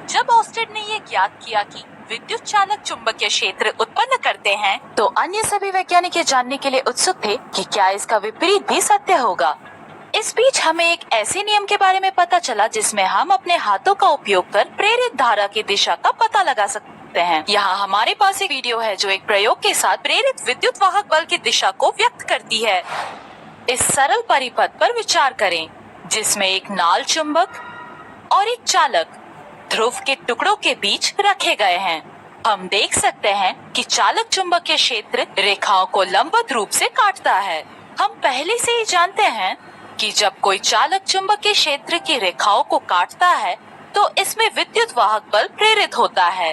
जब ऑस्टेड ने ये ज्ञात किया कि विद्युत चालक चुंबकीय क्षेत्र उत्पन्न करते हैं, तो अन्य सभी वैज्ञानिक ये जानने के लिए उत्सुक थे कि क्या इसका विपरीत भी सत्य होगा। इस बीच हमें एक ऐसे नियम के बारे में पता चला जिसमें हम अपने हाथों का उपयोग कर प्रेरित धारा की दिशा का पता लगा सकते हैं। यहाँ हमारे पास एक वीडियो है जो एक प्रयोग के साथ प्रेरित विद्युत वाहक बल की दिशा को व्यक्त करती है। इस सरल परिपथ पर विचार करें जिसमें एक नाल चुंबक और एक चालक ध्रुव के टुकड़ों के बीच रखे गए हैं। हम देख सकते हैं कि चालक चुंबकीय क्षेत्र रेखाओं को लंबवत रूप से काटता है। हम पहले से ही जानते हैं कि जब कोई चालक चुंबकीय क्षेत्र की रेखाओं को काटता है तो इसमें विद्युत वाहक बल प्रेरित होता है।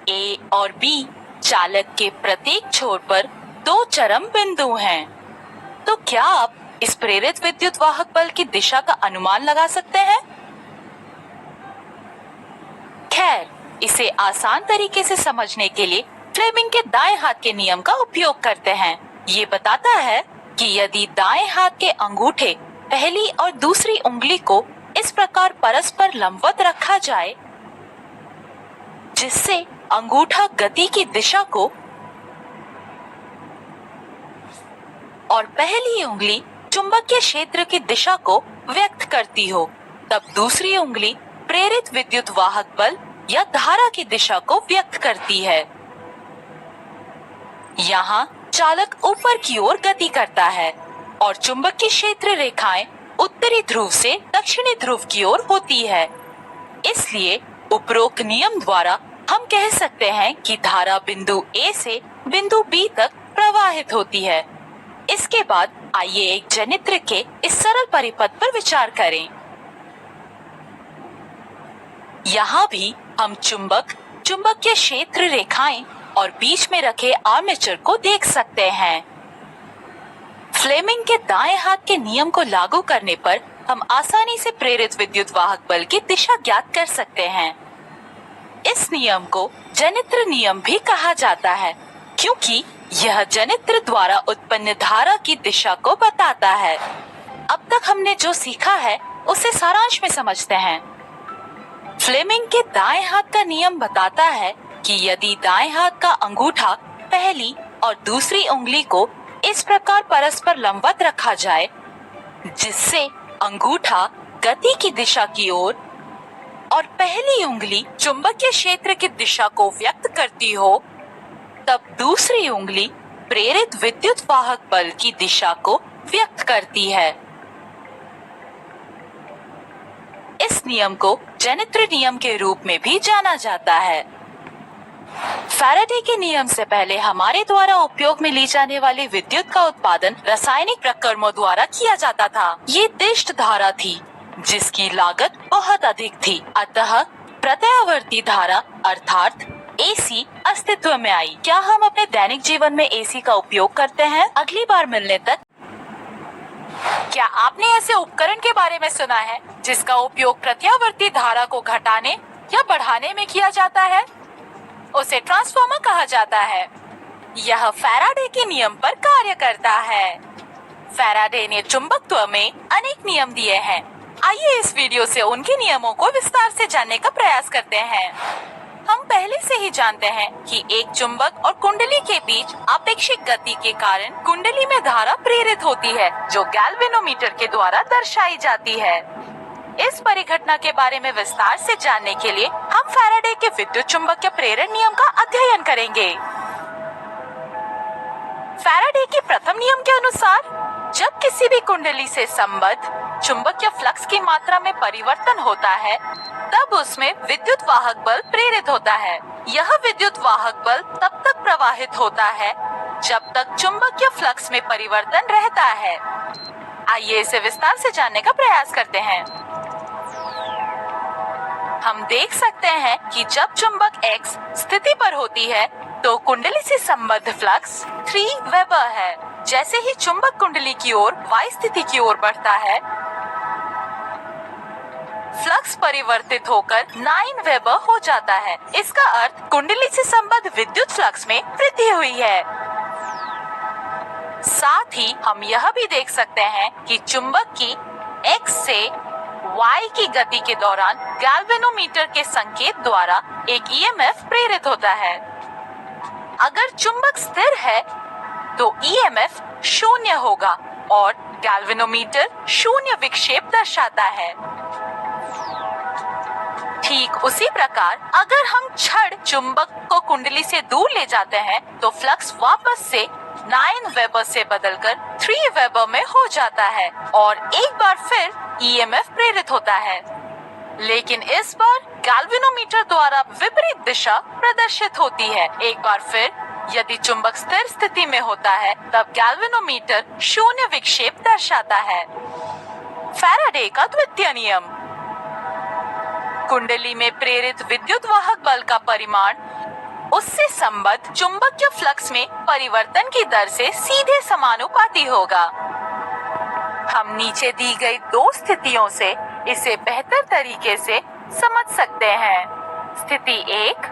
ए और बी चालक के प्रत्येक छोर पर दो चरम बिंदु हैं। तो क्या आप इस प्रेरित विद्युत वाहक बल की दिशा का अनुमान लगा सकते हैं? खैर, इसे आसान तरीके से समझने के लिए फ्लेमिंग के दाएं हाथ के नियम का उपयोग करते हैं। ये बताता है कि यदि दाएं हाथ के अंगूठे पहली और दूसरी उंगली को इस प्रकार परस्पर लंबवत रखा जाए जिससे अंगूठा गति की दिशा को और पहली उंगली चुंबकीय क्षेत्र की दिशा को व्यक्त करती हो, तब दूसरी उंगली प्रेरित विद्युत वाहक बल या धारा की दिशा को व्यक्त करती है। यहाँ चालक ऊपर की ओर गति करता है और चुंबकीय क्षेत्र रेखाएं उत्तरी ध्रुव से दक्षिणी ध्रुव की ओर होती है। इसलिए उपरोक्त नियम द्वारा हम कह सकते हैं कि धारा बिंदु ए से बिंदु बी तक प्रवाहित होती है। इसके बाद आइए एक जनित्र के इस सरल परिपथ पर विचार करें। यहाँ भी हम चुंबकीय क्षेत्र रेखाएं और बीच में रखे आर्मेचर को देख सकते हैं। फ्लेमिंग के दाएं हाथ के नियम को लागू करने पर हम आसानी से प्रेरित विद्युत वाहक बल की दिशा ज्ञात कर सकते हैं। इस नियम को जनित्र नियम भी कहा जाता है क्योंकि यह जनित्र द्वारा उत्पन्न धारा की दिशा को बताता है। अब तक हमने जो सीखा है उसे सारांश में समझते हैं। फ्लेमिंग के दाएं हाथ का नियम बताता है कि यदि दाएं हाथ का अंगूठा पहली और दूसरी उंगली को इस प्रकार परस्पर लंबवत रखा जाए जिससे अंगूठा गति की दिशा की ओर और पहली उंगली चुंबकीय क्षेत्र की दिशा को व्यक्त करती हो, तब दूसरी उंगली प्रेरित विद्युत वाहक बल की दिशा को व्यक्त करती है। इस नियम को जनित्र नियम के रूप में भी जाना जाता है। फैराडे के नियम से पहले हमारे द्वारा उपयोग में ली जाने वाली विद्युत का उत्पादन रासायनिक प्रक्रमों द्वारा किया जाता था। ये दिष्ट धारा थी जिसकी लागत बहुत अधिक थी, अतः प्रत्यावर्ती धारा अर्थात एसी अस्तित्व में आई। क्या हम अपने दैनिक जीवन में एसी का उपयोग करते हैं? अगली बार मिलने तक। क्या आपने ऐसे उपकरण के बारे में सुना है जिसका उपयोग प्रत्यावर्ती धारा को घटाने या बढ़ाने में किया जाता है? उसे ट्रांसफार्मर कहा जाता है। यह फैराडे के नियम पर कार्य करता है। फैराडे ने चुंबकत्व में अनेक नियम दिए हैं। आइए इस वीडियो से उनके नियमों को विस्तार से जानने का प्रयास करते हैं। हम पहले से ही जानते हैं कि एक चुंबक और कुंडली के बीच आपेक्षिक गति के कारण कुंडली में धारा प्रेरित होती है जो गैल्वेनोमीटर के द्वारा दर्शाई जाती है। इस परिघटना के बारे में विस्तार से जानने के लिए हम फैराडे के विद्युत चुंबकीय प्रेरण नियम का अध्ययन करेंगे। फैराडे के प्रथम नियम के अनुसार जब किसी भी कुंडली से संबद्ध चुंबकीय फ्लक्स की मात्रा में परिवर्तन होता है तब उसमें विद्युत वाहक बल प्रेरित होता है। यह विद्युत वाहक बल तब तक प्रवाहित होता है जब तक चुंबकीय फ्लक्स में परिवर्तन रहता है। आइए इसे विस्तार से जानने का प्रयास करते हैं। हम देख सकते हैं कि जब चुंबक X स्थिति पर होती है तो कुंडली से संबद्ध फ्लक्स 3 वेबर है। जैसे ही चुंबक कुंडली की ओर Y स्थिति की ओर बढ़ता है, फ्लक्स परिवर्तित होकर 9 वेबर हो जाता है। इसका अर्थ कुंडली से संबद्ध विद्युत फ्लक्स में वृद्धि हुई है। साथ ही हम यह भी देख सकते हैं कि चुंबक की X से y की गति के दौरान गैल्वेनोमीटर के संकेत द्वारा एक ईएमएफ प्रेरित होता है। अगर चुंबक स्थिर है तो ईएमएफ 0 होगा और गैल्वेनोमीटर 0 विक्षेप दर्शाता है। ठीक उसी प्रकार अगर हम छड़ चुंबक को कुंडली से दूर ले जाते हैं तो फ्लक्स वापस से 9 वेबर से बदलकर 3 वेबर में हो जाता है और एक बार फिर ईएमएफ प्रेरित होता है। लेकिन इस बार गैल्वेनोमीटर द्वारा विपरीत दिशा प्रदर्शित होती है। एक बार फिर यदि चुंबक स्थिर स्थिति में होता है तब गैल्वेनोमीटर 0 विक्षेप दर्शाता है। फैराडे का द्वितीय नियम। कुंडली में प्रेरित विद्युत वाहक बल का परिमाण उससे संबद्ध चुंबकीय फ्लक्स में परिवर्तन की दर से सीधे समानुपाती होगा। हम नीचे दी गई 2 स्थितियों से इसे बेहतर तरीके से समझ सकते हैं। स्थिति 1,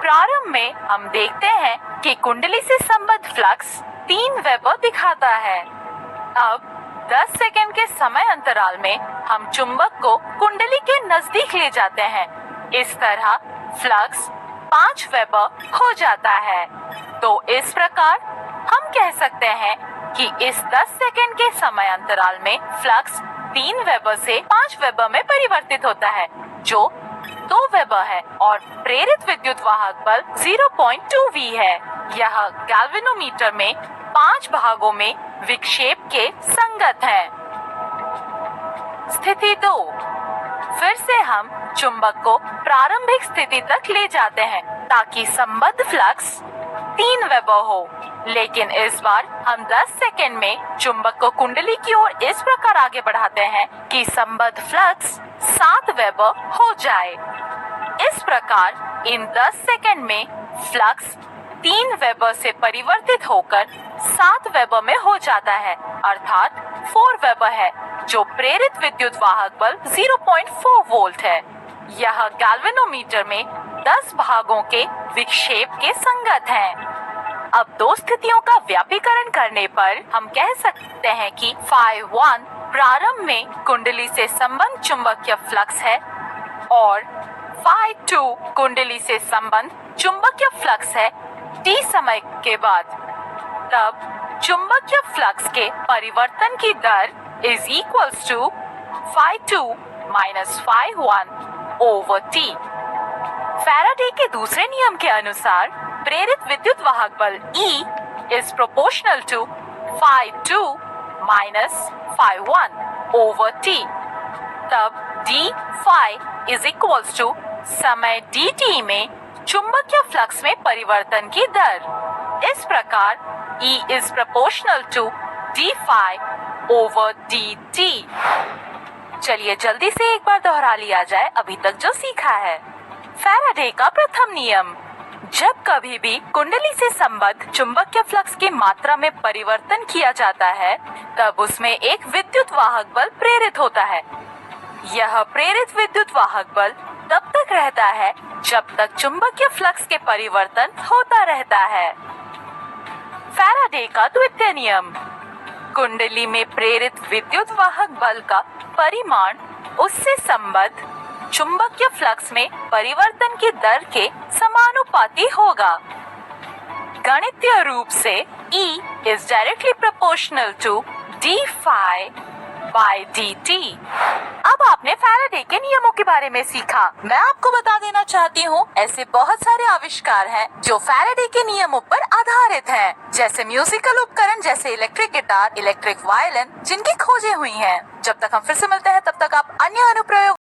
प्रारंभ में हम देखते हैं कि कुंडली से संबद्ध फ्लक्स 3 वेबर दिखाता है। अब 10 सेकंड के समय अंतराल में हम चुंबक को कुंडली के नजदीक ले जाते हैं। इस तरह फ्लक्स 5 वेबर हो जाता है। तो इस प्रकार हम कह सकते हैं कि इस 10 सेकंड के समय अंतराल में फ्लक्स 3 वेबर से 5 वेबर में परिवर्तित होता है, जो 2 वेबर है और प्रेरित विद्युत वाहक बल 0.2 V है। यह गैल्वेनोमीटर में 5 भागों में विक्षेप के संगत है। स्थिति 2, फिर से हम चुंबक को प्रारंभिक स्थिति तक ले जाते हैं ताकि संबद्ध फ्लक्स 3 वेबर हो, लेकिन इस बार हम 10 सेकेंड में चुंबक को कुंडली की ओर इस प्रकार आगे बढ़ाते हैं कि संबद्ध फ्लक्स 7 वेबर हो जाए। इस प्रकार इन 10 सेकेंड में फ्लक्स 3 वेबर से परिवर्तित होकर 7 वेबर में हो जाता है, अर्थात 4 वेबर है, जो प्रेरित विद्युत वाहक बल 0.4 वोल्ट है। यह गैल्वेनोमीटर में 10 भागों के विक्षेप के संगत हैं। अब 2 स्थितियों का व्यापीकरण करने पर हम कह सकते हैं कि Φ1 प्रारंभ में कुंडली से संबंध चुंबकीय फ्लक्स है और Φ2 कुंडली से संबंध चुंबकीय फ्लक्स है t समय के बाद। तब चुंबकीय फ्लक्स के परिवर्तन की दर is equals to Φ2 minus Φ1 over t। Faraday के दूसरे नियम के अनुसार प्रेरित विद्युत वाहक बल E is proportional to Φ2 minus Φ1 over t। तब d phi is equals to समय dt में चुंबकीय फ्लक्स में परिवर्तन की दर। इस प्रकार E is proportional to d phi over dt। चलिए जल्दी से एक बार दोहरा लिया जाए अभी तक जो सीखा है। फैराडे का प्रथम नियम, जब कभी भी कुंडली से संबद्ध चुंबकीय फ्लक्स की मात्रा में परिवर्तन किया जाता है तब उसमें एक विद्युत वाहक बल प्रेरित होता है। यह प्रेरित विद्युत वाहक बल तब तक रहता है जब तक चुंबकीय फ्लक्स के परिवर्तन होता रहता है। फैराडे का द्वितीय नियम, कुंडली में प्रेरित विद्युत वाहक बल का परिमाण उससे संबद्ध चुंबकीय फ्लक्स में परिवर्तन की दर के समानुपाती होगा। गणितीय रूप से E is directly proportional to d phi by dt। अब आपने फैराडे के नियमों के बारे में सीखा। मैं आपको बता देना चाहती हूँ ऐसे बहुत सारे आविष्कार हैं जो फैराडे के नियमों पर आधारित हैं, जैसे म्यूजिकल उपकरण जैसे इलेक्ट्रिक गिटार, इलेक्ट्रिक वायलिन, जिनकी खोजें हुई हैं। जब तक हम फिर से मिलते हैं तब तक आप अन्य अनुप्रयोग